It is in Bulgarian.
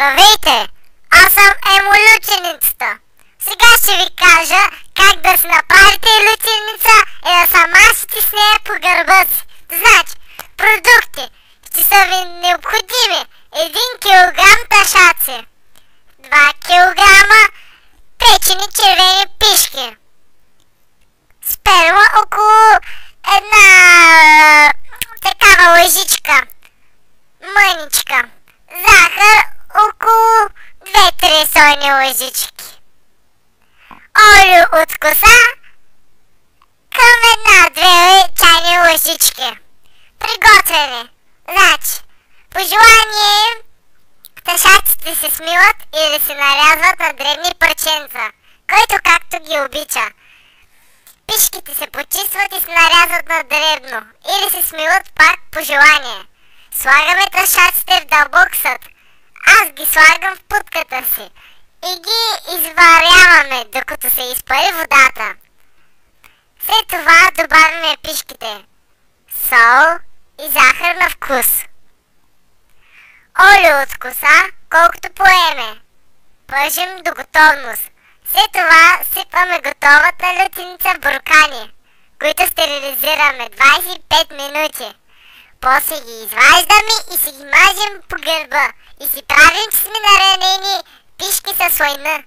Здравейте! Аз съм емолюченицата. Сега ще ви кажа как да си направите лютеница и да самасите с нея по гърба си. Значи, продукти ще са ви необходими 1 кг ташаци, 2 кг печени червени пишки, сперма около една такава лъжичка, мъничка, захар около 2-3 сойни лъжички, олио от коса към 1-2 чайни лъжички. Приготвяне. Значи, по желание ташаците се смилат или се нарязват на дребни парченца, който както ги обича. Пишките се почистват и се нарязват на дребно или се смилат пак по желание. Слагаме ташаците в дълбок съд. Аз ги слагам в путката си и ги изваряваме, докато се изпари водата. След това добавяме пишките, сол и захар на вкус, олио от коса, колкото поеме. Пържим до готовност. След това сипваме готовата лютеница в буркани, които стерилизираме 25 минути. После ги изваждаме и си ги мажем по гърба и си правим, че сме наранени пишки със лайна.